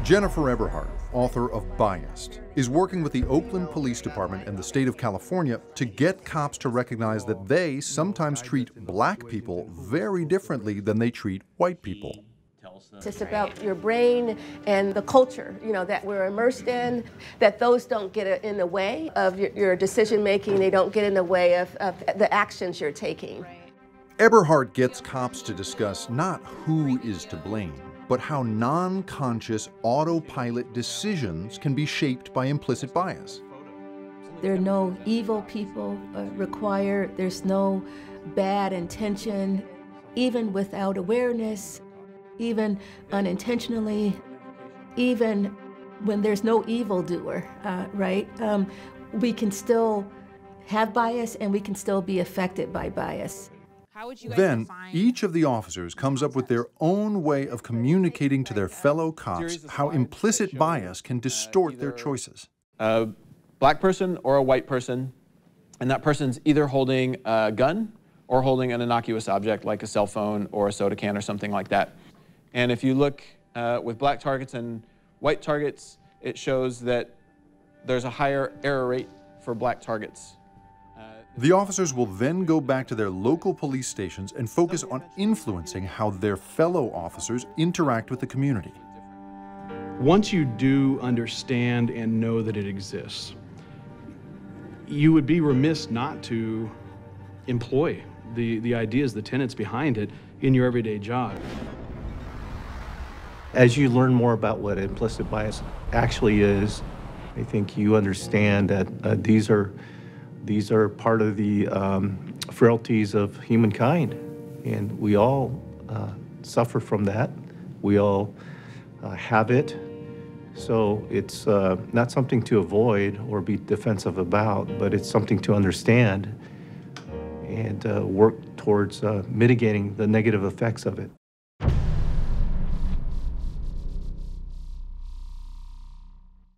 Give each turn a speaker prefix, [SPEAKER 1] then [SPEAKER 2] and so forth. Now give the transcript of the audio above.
[SPEAKER 1] Jennifer Eberhardt, author of Biased, is working with the Oakland Police Department and the state of California to get cops to recognize that they sometimes treat black people very differently than they treat white people.
[SPEAKER 2] It's about your brain and the culture, that we're immersed in, that those don't get in the way of your decision making. They don't get in the way of the actions you're taking.
[SPEAKER 1] Eberhardt gets cops to discuss not who is to blame, but how non-conscious autopilot decisions can be shaped by implicit bias.
[SPEAKER 3] There are no evil people required. There's no bad intention, even without awareness, even unintentionally, even when there's no evildoer, right? We can still have bias and we can still be affected by bias.
[SPEAKER 1] Then, each of the officers comes up with their own way of communicating to their fellow cops how implicit bias can distort their choices.
[SPEAKER 4] A black person or a white person, and that person's either holding a gun or holding an innocuous object like a cell phone or a soda can or something like that. And if you look with black targets and white targets, it shows that there's a higher error rate for black targets.
[SPEAKER 1] The officers will then go back to their local police stations and focus on influencing how their fellow officers interact with the community.
[SPEAKER 5] Once you do understand and know that it exists, you would be remiss not to employ the ideas, the tenets behind it in your everyday job.
[SPEAKER 6] As you learn more about what implicit bias actually is, I think you understand that these are part of the frailties of humankind, and we all suffer from that. We all have it, so it's not something to avoid or be defensive about, but it's something to understand and work towards mitigating the negative effects of it.